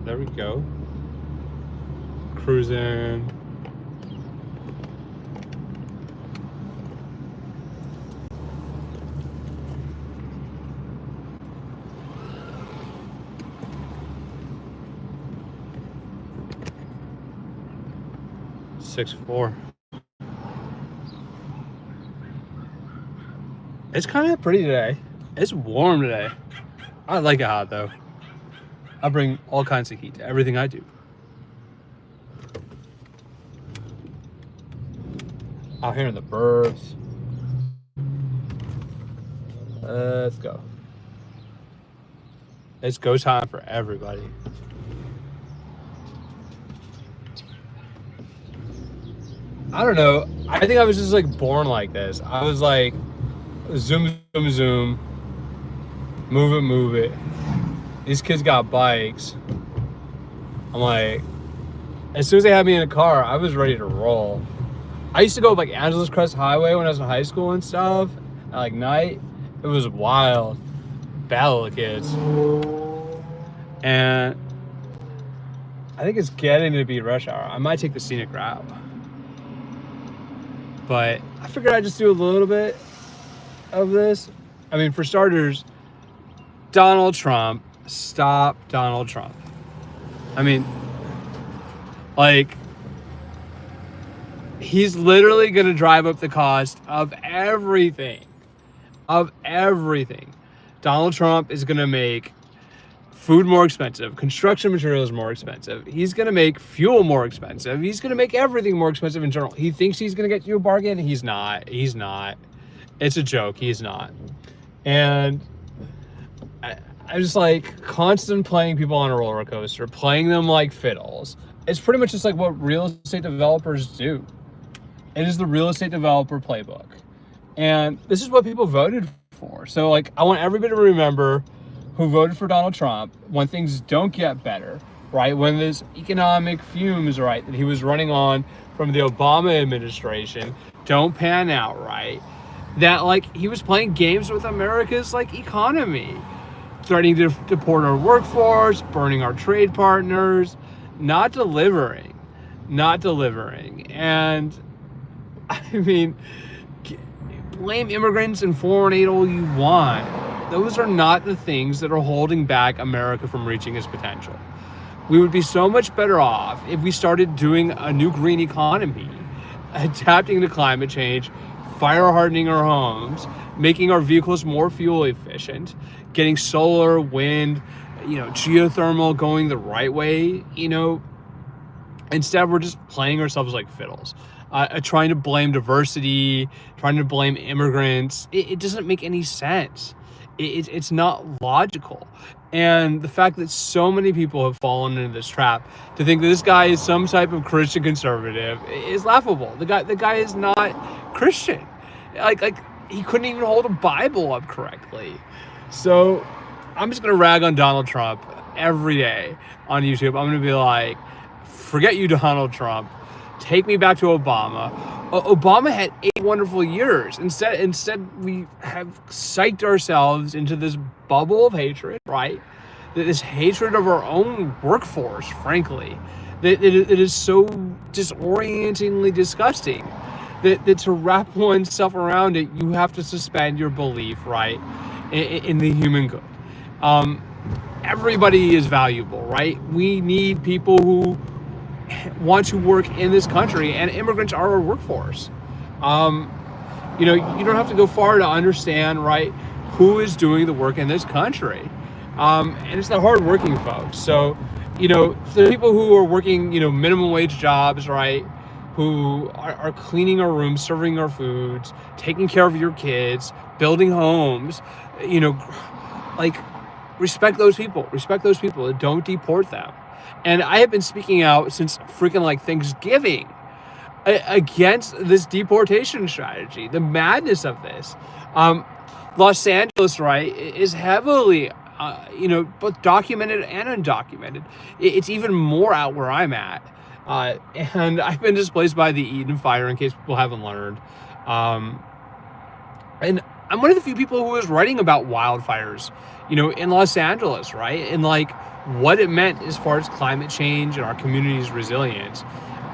There we go. Cruising. $6.4. It's kind of pretty today. It's warm today. I like it hot though. I bring all kinds of heat to everything I do. Out here in the burbs. Let's go. It's go time for everybody. I don't know. I think I was just like born like this. I was like, zoom, zoom, zoom. Move it. These kids got bikes. I'm like, as soon as they had me in a car, I was ready to roll. I used to go like Angeles Crest Highway when I was in high school and stuff. At like night, it was wild. Battle of kids. And I think it's getting to be rush hour. I might take the scenic route. But I figured I'd just do a little bit of this. I mean, for starters, Donald Trump. Stop Donald Trump. I mean, like, he's literally going to drive up the cost of everything. Of everything. Donald Trump is going to make food more expensive, construction materials more expensive. He's going to make fuel more expensive. He's going to make everything more expensive in general. He thinks he's going to get you a bargain. He's not. He's not. It's a joke. He's not. And I just like constant playing people on a roller coaster, playing them like fiddles. It's pretty much just like what real estate developers do. It is the real estate developer playbook. And this is what people voted for. So like, I want everybody to remember who voted for Donald Trump when things don't get better, right? When there's economic fumes, right, that he was running on from the Obama administration don't pan out, right? That like he was playing games with America's like economy, threatening to deport our workforce, burning our trade partners, not delivering. And I mean, blame immigrants and foreign aid all you want. Those are not the things that are holding back America from reaching its potential. We would be so much better off if we started doing a new green economy, adapting to climate change, fire hardening our homes, making our vehicles more fuel efficient, getting solar, wind, geothermal going the right way, Instead, we're just playing ourselves like fiddles. Trying to blame diversity, trying to blame immigrants. It doesn't make any sense. It's not logical. And the fact that so many people have fallen into this trap to think that this guy is some type of Christian conservative is laughable. The guy is not Christian. Like he couldn't even hold a Bible up correctly. So I'm just gonna rag on Donald Trump every day on YouTube. I'm gonna be like, forget you, Donald Trump. Take me back to Obama. Obama had 8 wonderful years. Instead, we have psyched ourselves into this bubble of hatred, right? This hatred of our own workforce, frankly, that it is so disorientingly disgusting that to wrap oneself around it, you have to suspend your belief, right, in the human good. Everybody is valuable, right? We need people who want to work in this country, and immigrants are our workforce. You don't have to go far to understand, right, who is doing the work in this country. And it's the hardworking folks. So, the people who are working, minimum wage jobs, right, who are cleaning our rooms, serving our foods, taking care of your kids, building homes, respect those people. Don't deport them. And I have been speaking out since freaking like Thanksgiving against this deportation strategy, the madness of this. Los Angeles, right, is heavily, both documented and undocumented. It's even more out where I'm at. And I've been displaced by the Eden fire, in case people haven't learned. And I'm one of the few people who was writing about wildfires, in Los Angeles, right? And like what it meant as far as climate change and our community's resilience.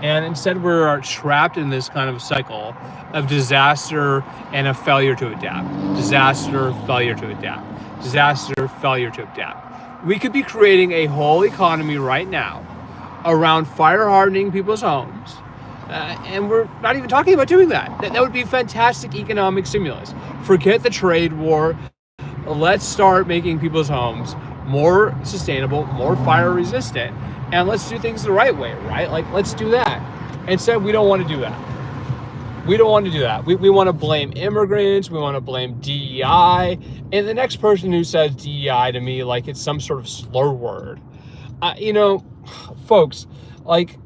And instead we're trapped in this kind of cycle of disaster and a failure to adapt. Disaster, failure to adapt. Disaster, failure to adapt. We could be creating a whole economy right now around fire hardening people's homes. And we're not even talking about doing that. That would be fantastic economic stimulus. Forget the trade war. Let's start making people's homes more sustainable, more fire resistant, and let's do things the right way, right? Like, let's do that. Instead, we don't want to do that. We don't want to do that. We want to blame immigrants. We want to blame DEI. And the next person who says DEI to me, like it's some sort of slur word. Folks, like,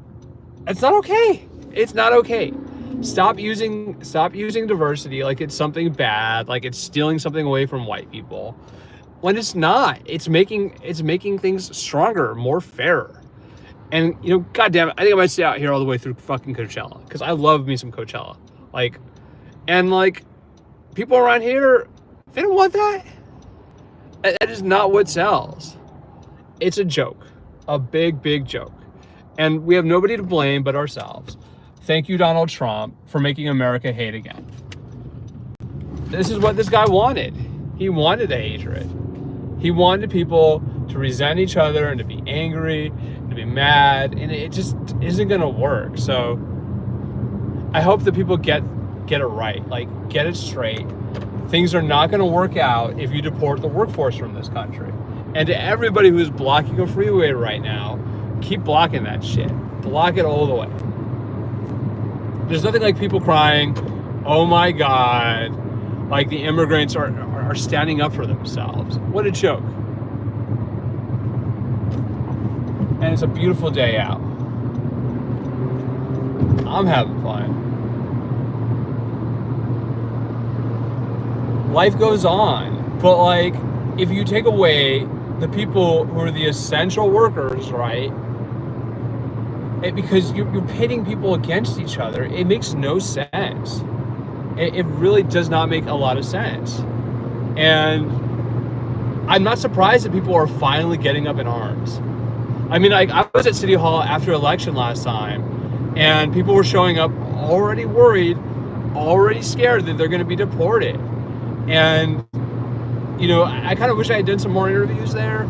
it's not okay. It's not okay. Stop using diversity like it's something bad, like it's stealing something away from white people. When it's not. It's making things stronger, more fair. And God damn it, I think I might stay out here all the way through fucking Coachella, because I love me some Coachella. People around here, they don't want that. That is not what sells. It's a joke. A big, big joke. And we have nobody to blame but ourselves. Thank you, Donald Trump, for making America hate again. This is what this guy wanted. He wanted the hatred. He wanted people to resent each other and to be angry, and to be mad, and it just isn't going to work. So I hope that people get it right, like get it straight. Things are not going to work out if you deport the workforce from this country. And to everybody who's blocking a freeway right now, keep blocking that shit. Block it all the way. There's nothing like people crying, oh my God, like the immigrants are standing up for themselves. What a joke. And it's a beautiful day out. I'm having fun. Life goes on, but like, if you take away the people who are the essential workers, right? Because you're pitting people against each other. It makes no sense. It really does not make a lot of sense. And I'm not surprised that people are finally getting up in arms. I mean, I was at City Hall after election last time, and people were showing up already worried, already scared that they're going to be deported. And, I kind of wish I had done some more interviews there,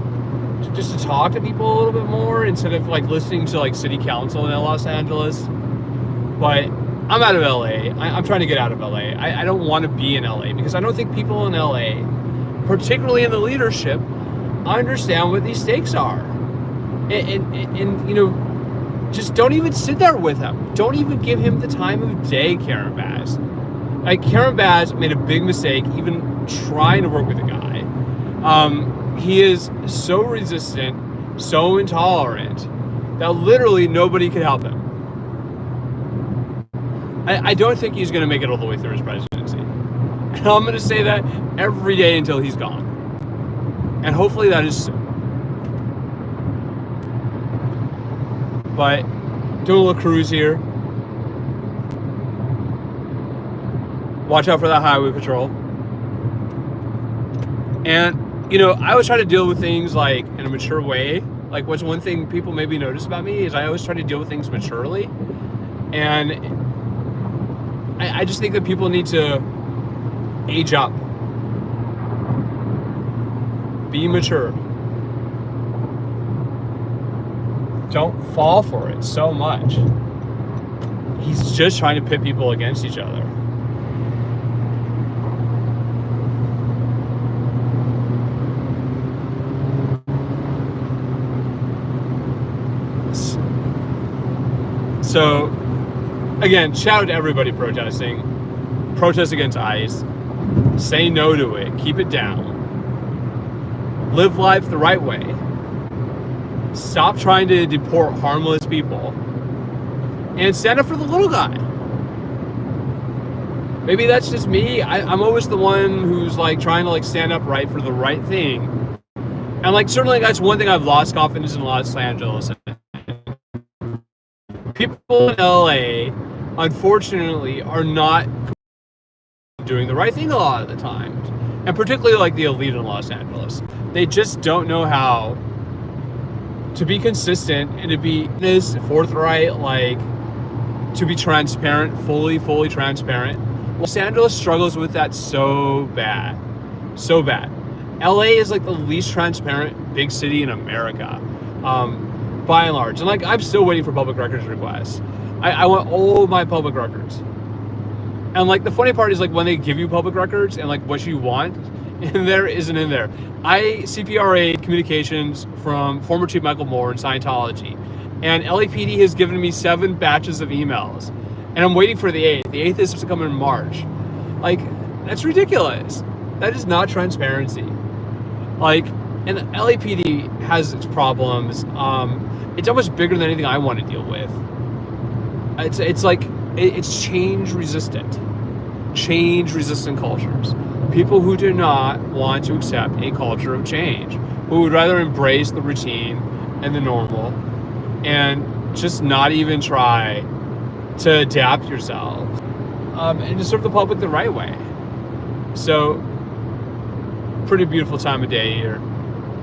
just to talk to people a little bit more instead of like listening to like city council in Los Angeles. But I'm out of LA. I'm trying to get out of LA. I don't want to be in LA because I don't think people in LA, particularly in the leadership, understand what these stakes are. And just don't even sit there with him. Don't even give him the time of day, Karen Bass. Like, Karen Bass made a big mistake even trying to work with the guy. He is so resistant, so intolerant, that literally nobody could help him. I don't think he's going to make it all the way through his presidency. And I'm going to say that every day until he's gone. And hopefully that is soon. But doing a little cruise here. Watch out for that highway patrol. And I always try to deal with things like in a mature way. Like, what's one thing people maybe notice about me is I always try to deal with things maturely. And I just think that people need to age up. Be mature. Don't fall for it so much. He's just trying to pit people against each other. So, again, shout out to everybody protesting. Protest against ICE. Say no to it. Keep it down. Live life the right way. Stop trying to deport harmless people. And stand up for the little guy. Maybe that's just me. I'm always the one who's like trying to like stand up right for the right thing. And like certainly that's one thing I've lost confidence in Los Angeles. People in LA, unfortunately, are not doing the right thing a lot of the time. And particularly like the elite in Los Angeles. They just don't know how to be consistent and to be forthright, like to be transparent, fully transparent. Los Angeles struggles with that so bad. LA is like the least transparent big city in America, by and large. And like, I'm still waiting for public records requests. I want all my public records. And like, the funny part is like when they give you public records and like what you want in there isn't in there. I CPRA communications from former Chief Michael Moore in Scientology, and LAPD has given me 7 batches of emails, and I'm waiting for the 8th. The 8th is supposed to come in March. Like, that's ridiculous. That is not transparency. Like, and LAPD has its problems. It's almost bigger than anything I want to deal with. It's like, it's change resistant cultures. People who do not want to accept a culture of change, who would rather embrace the routine and the normal and just not even try to adapt yourself, and to serve the public the right way. So, pretty beautiful time of day here.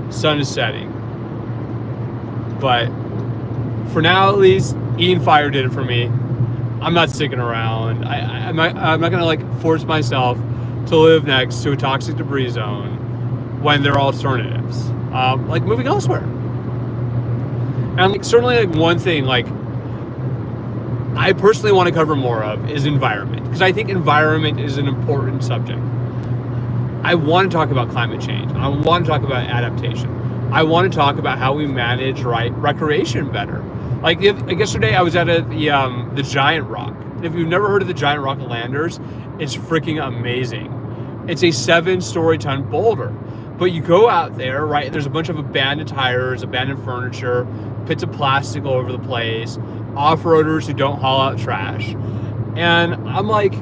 Sun is setting. But for now, at least, eating fire did it for me. I'm not sticking around. I'm not gonna like force myself to live next to a toxic debris zone when there are alternatives, like moving elsewhere. And like, certainly like one thing like I personally want to cover more of is environment, because I think environment is an important subject. I want to talk about climate change. I want to talk about adaptation. I want to talk about how we manage recreation better. Like yesterday, I was at the Giant Rock. If you've never heard of the Giant Rock Landers, it's freaking amazing. It's a 7-story-ton boulder, but you go out there, right? There's a bunch of abandoned tires, abandoned furniture, bits of plastic all over the place, off-roaders who don't haul out trash, and I'm like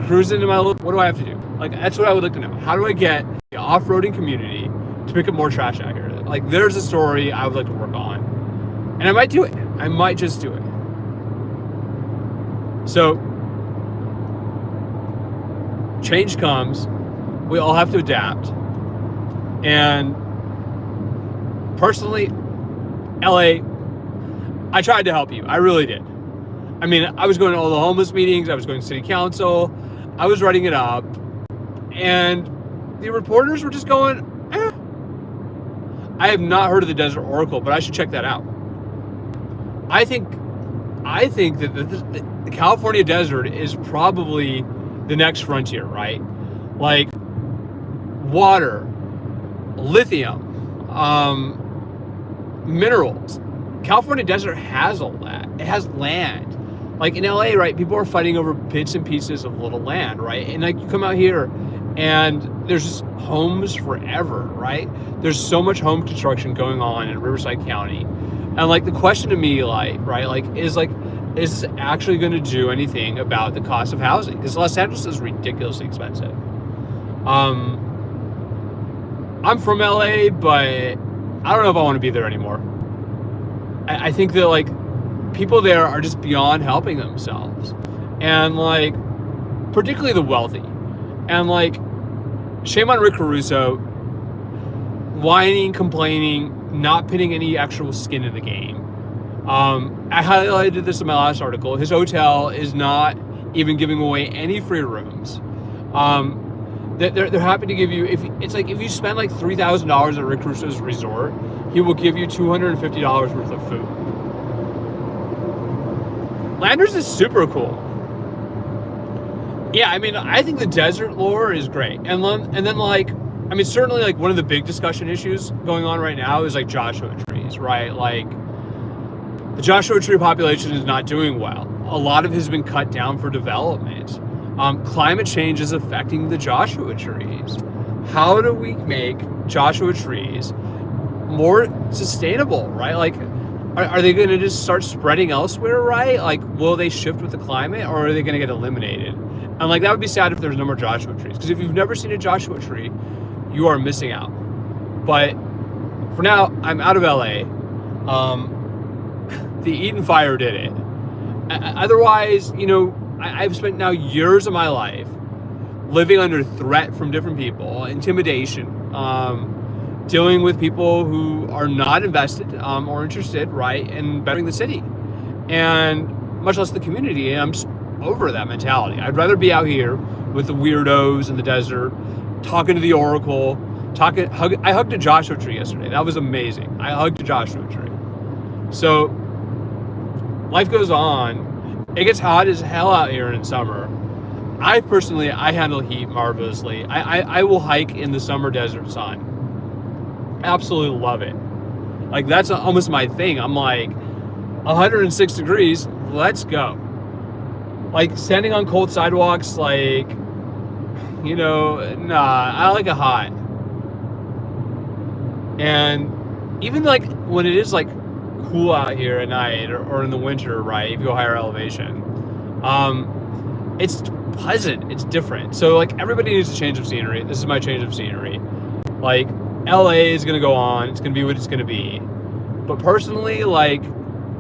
cruising to my look. What do I have to do? Like, that's what I would like to know. How do I get the off-roading community to pick up more trash out here? Like, there's a story I would like to work on, and I might do it. I might just do it. So, change comes. We all have to adapt. And personally, LA, I tried to help you. I really did. I mean, I was going to all the homeless meetings. I was going to city council. I was writing it up. And the reporters were just going, eh. I have not heard of the Desert Oracle, but I should check that out. I think that the California desert is probably the next frontier, right? Like water, lithium, minerals. California desert has all that. It has land. Like in LA, right? People are fighting over bits and pieces of little land, right? And like you come out here and there's just homes forever, right? There's so much home construction going on in Riverside County. And like the question to me, like, right, like is this actually going to do anything about the cost of housing? Because Los Angeles is ridiculously expensive. I'm from LA, but I don't know if I want to be there anymore. I think that like people there are just beyond helping themselves, and like particularly the wealthy. And like, shame on Rick Caruso, whining, complaining, not putting any actual skin in the game. I highlighted this in my last article. His hotel is not even giving away any free rooms. They're happy to give you, if you spend like $3,000 at Rick Caruso's resort, he will give you $250 worth of food. Landers is super cool. Yeah, I mean, I think the desert lore is great. And then like, I mean, certainly like one of the big discussion issues going on right now is like Joshua trees, right? Like the Joshua tree population is not doing well. A lot of it has been cut down for development. Climate change is affecting the Joshua trees. How do we make Joshua trees more sustainable, right? Like, are they going to just start spreading elsewhere, right? Like, will they shift with the climate, or are they going to get eliminated? And like, that would be sad if there's no more Joshua trees, because if you've never seen a Joshua tree, you are missing out. But for now, I'm out of LA. The Eden fire did it. Otherwise, you know, I've spent now years of my life living under threat from different people, intimidation, dealing with people who are not invested or interested, right, in bettering the city, and much less the community. And I'm just over that mentality. I'd rather be out here with the weirdos in the desert, talking to the Oracle, I hugged a Joshua tree yesterday. That was amazing. I hugged a Joshua tree. So life goes on. It gets hot as hell out here in summer. I handle heat marvelously. I will hike in the summer desert sun. Absolutely love it. Like, that's almost my thing. I'm like, 106 degrees, let's go. Like, standing on cold sidewalks, like, I like it hot. And even like when it is like cool out here at night or in the winter, right, if you go higher elevation, it's pleasant, it's different. So like, everybody needs a change of scenery. This is my change of scenery. Like, LA is gonna go on, it's gonna be what it's gonna be. But personally, like,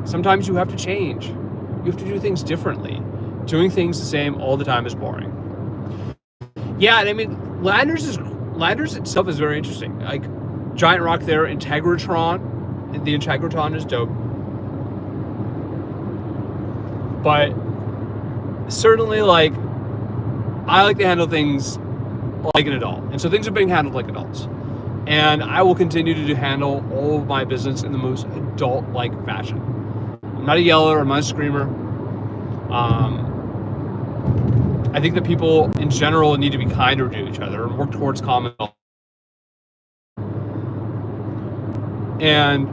sometimes you have to change. You have to do things differently. Doing things the same all the time is boring. Yeah, and I mean, Landers itself is very interesting. Like, giant rock there, Integratron. The Integratron is dope. But certainly, like, I like to handle things like an adult. And so things are being handled like adults. And I will continue to handle all of my business in the most adult-like fashion. I'm not a yeller, I'm not a screamer. I think that people in general need to be kinder to each other and work towards common goals. And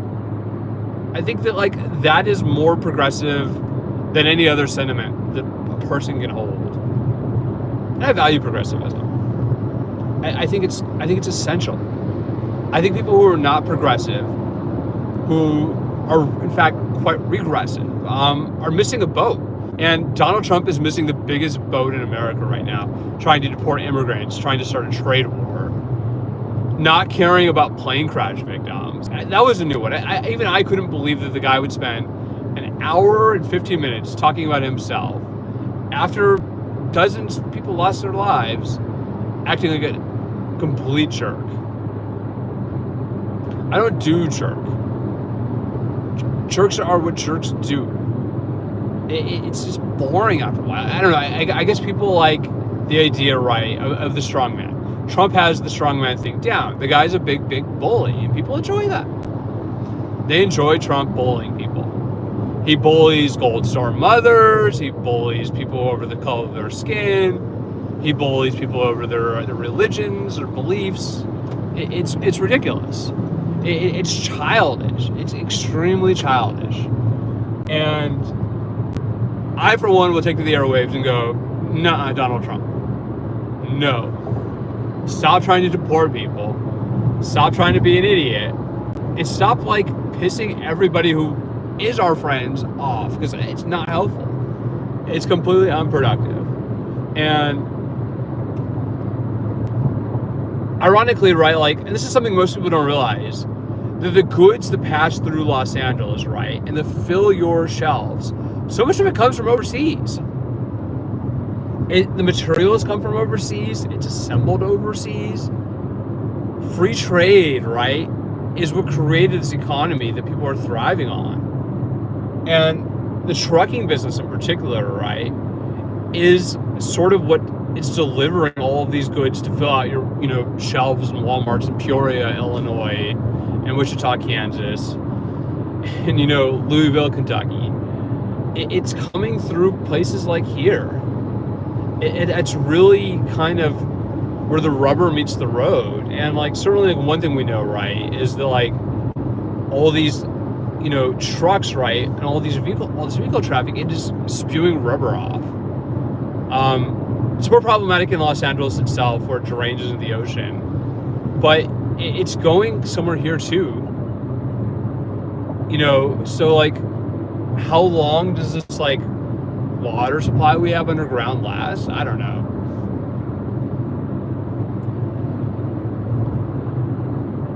I think that, like, that is more progressive than any other sentiment that a person can hold. And I value progressivism. I think it's essential. I think people who are not progressive, who are in fact quite regressive, are missing a boat. And Donald Trump is missing the biggest boat in America right now, trying to deport immigrants, trying to start a trade war, not caring about plane crash victims. That was a new one. Even I couldn't believe that the guy would spend an hour and 15 minutes talking about himself after dozens of people lost their lives, acting like a complete jerk. I don't do jerk. Jerks are what jerks do. It's just boring after a while. I don't know. I guess people like the idea, right, of the strongman. Trump has the strongman thing down. The guy's a big, big bully, and people enjoy that. They enjoy Trump bullying people. He bullies Gold Star mothers. He bullies people over the color of their skin. He bullies people over their religions or beliefs. It's ridiculous. It's childish. It's extremely childish. And I, for one, will take to the airwaves and go, nah, Donald Trump. No. Stop trying to deport people. Stop trying to be an idiot. And stop, like, pissing everybody who is our friends off, because it's not helpful. It's completely unproductive. And ironically, right, like, and this is something most people don't realize, that the goods that pass through Los Angeles, right, and that fill your shelves, so much of it comes from overseas. The materials come from overseas. It's assembled overseas. Free trade, right, is what created this economy that people are thriving on. And the trucking business in particular, right, is sort of what it's delivering all of these goods to fill out your, shelves in Walmarts in Peoria, Illinois, and Wichita, Kansas, and, Louisville, Kentucky. It's coming through places like here. It's really kind of where the rubber meets the road. And, like, certainly, like, one thing we know, right, is that, like, all these, trucks, right, and all this vehicle traffic, it is spewing rubber off. It's more problematic in Los Angeles itself, where it drains into the ocean, but it's going somewhere here too. So, like, how long does this, like, water supply we have underground last? I don't know.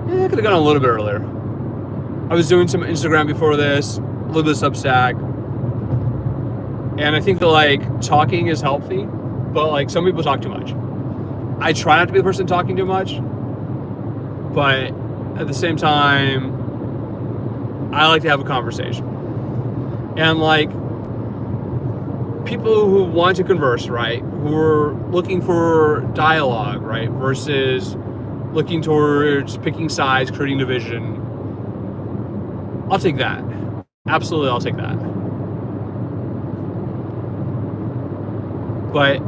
I could have gone a little bit earlier. I was doing some Instagram before this, a little bit of Substack, and I think that, like, talking is healthy, but, like, some people talk too much. I try not to be the person talking too much, but at the same time, I like to have a conversation. And like, people who want to converse, right, who are looking for dialogue, right, versus looking towards picking sides, creating division, I'll take that. Absolutely, I'll take that. But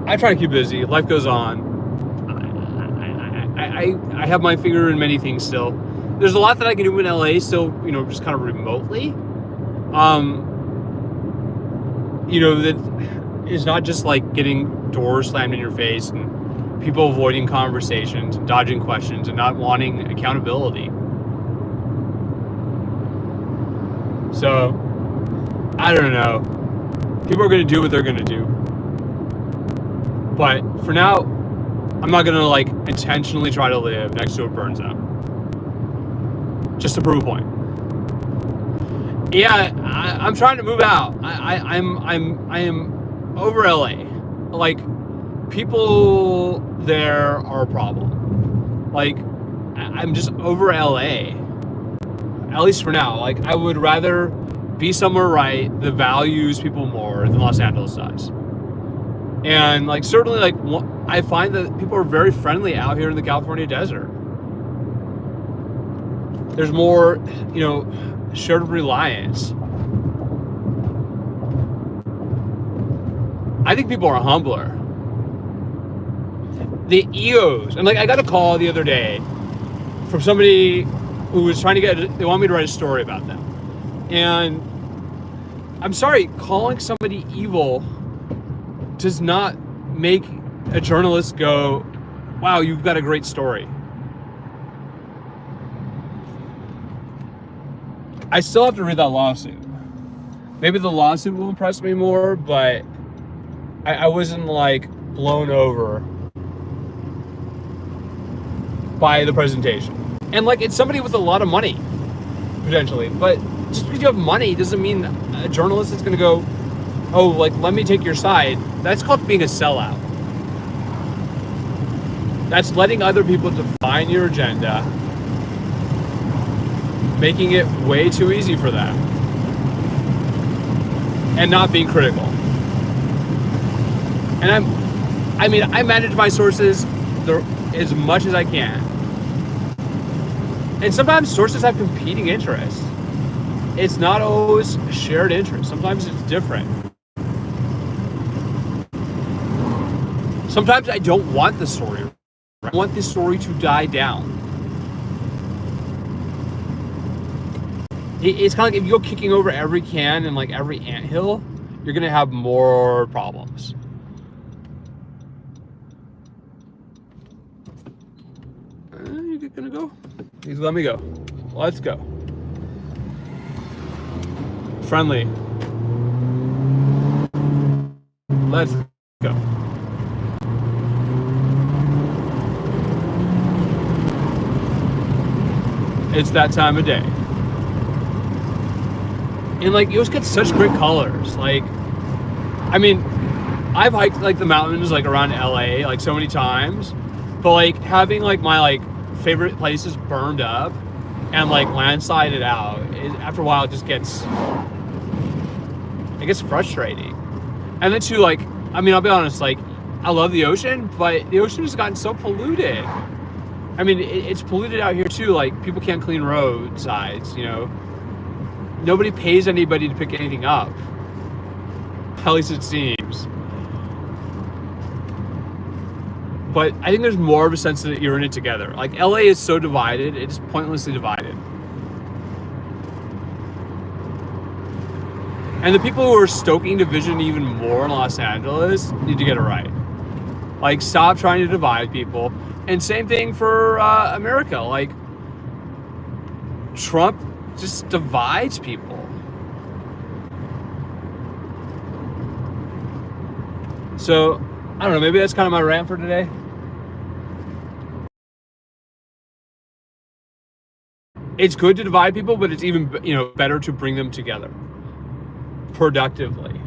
I try to keep busy. Life goes on. I have my finger in many things still. There's a lot that I can do in LA still, you know, just kind of remotely. You know, that is not just like getting doors slammed in your face and people avoiding conversations and dodging questions and not wanting accountability. So, I don't know. People are going to do what they're going to do. But for now, I'm not going to like intentionally try to live next to a burn zone. Just to prove a point. Yeah, I'm trying to move out. I am over LA. Like, people there are a problem. Like, I'm just over LA. At least for now. Like, I would rather be somewhere, right, that values people more than Los Angeles does. And like, certainly, like, I find that people are very friendly out here in the California desert. There's more, you know, shared reliance. I think people are humbler. The egos, and like, I got a call the other day from somebody who was trying to they want me to write a story about them. And I'm sorry, calling somebody evil does not make a journalist go, wow, you've got a great story. I still have to read that lawsuit. Maybe the lawsuit will impress me more, but I wasn't like blown over by the presentation. And like, it's somebody with a lot of money, potentially. But just because you have money doesn't mean a journalist is going to go, oh, like, let me take your side. That's called being a sellout. That's letting other people define your agenda, making it way too easy for them, and not being critical. And I manage my sources as much as I can. And sometimes sources have competing interests. It's not always shared interest. Sometimes it's different. Sometimes I don't want the story. I want this story to die down. It's kind of like if you go kicking over every can and like every anthill, you're going to have more problems. You're going to go? Please let me go. Let's go. Friendly. Let's go. It's that time of day. And like, you just get such great colors. Like, I mean, I've hiked like the mountains like around LA like so many times, but like having like my like favorite places burned up and like landslided out, after a while it just gets frustrating. And then too, like, I mean, I'll be honest, like, I love the ocean, but the ocean has gotten so polluted. I mean, it's polluted out here too. Like, people can't clean roadsides, you know. Nobody pays anybody to pick anything up. At least it seems. But I think there's more of a sense that you're in it together. Like, LA is so divided, it's pointlessly divided. And the people who are stoking division even more in Los Angeles need to get it right. Like, stop trying to divide people. And same thing for America. Like, Trump just divides people. So, I don't know, maybe that's kind of my rant for today. It's good to divide people, but it's even, you know, better to bring them together productively.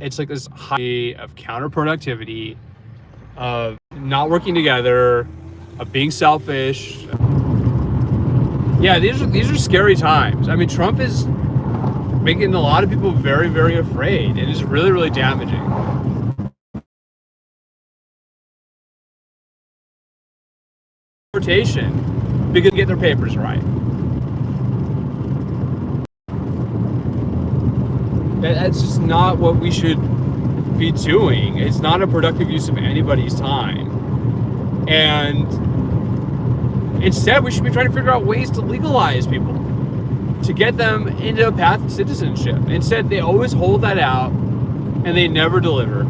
It's like this high of counterproductivity, of not working together, of being selfish. Yeah, these are scary times. I mean, Trump is making a lot of people very, very afraid, and it's really, really damaging. Deportation, because they get their papers right. That's just not what we should be doing. It's not a productive use of anybody's time. And instead, we should be trying to figure out ways to legalize people, to get them into a path of citizenship. Instead, they always hold that out and they never deliver.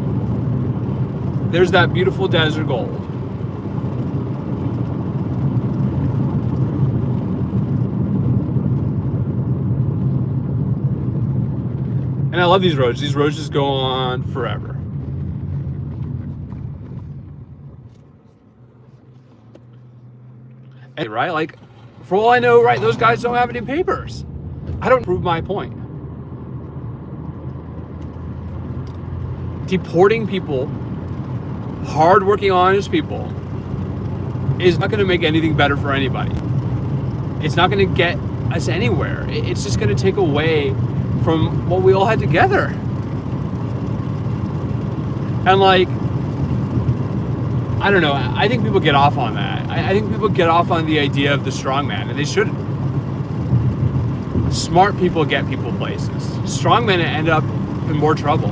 There's that beautiful desert gold. And I love these roads. These roads just go on forever. And, right? Like, for all I know, right, those guys don't have any papers. I don't prove my point. Deporting people, hardworking, honest people, is not going to make anything better for anybody. It's not going to get us anywhere. It's just going to take away from what we all had together. And like, I don't know, I think people get off on that. I think people get off on the idea of the strongman, and they shouldn't. Smart people get people places. Strongmen end up in more trouble.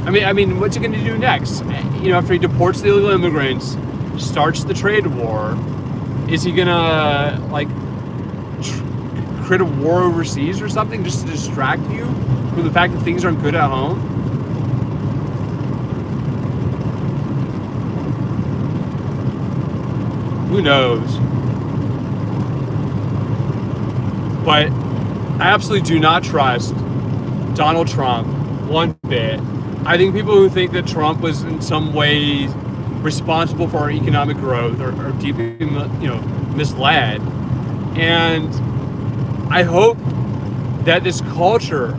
I mean, what's he going to do next? You know, after he deports the illegal immigrants, starts the trade war, is he going to like create a war overseas or something just to distract you from the fact that things aren't good at home? Who knows? But I absolutely do not trust Donald Trump one bit. I think people who think that Trump was in some way responsible for our economic growth are deeply, misled. And I hope that this culture,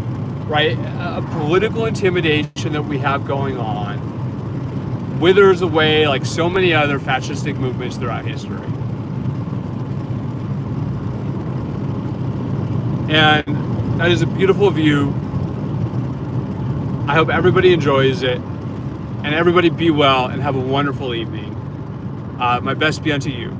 right, a political intimidation that we have going on, withers away like so many other fascistic movements throughout history. And that is a beautiful view. I hope everybody enjoys it, and everybody be well and have a wonderful evening. My best be unto you.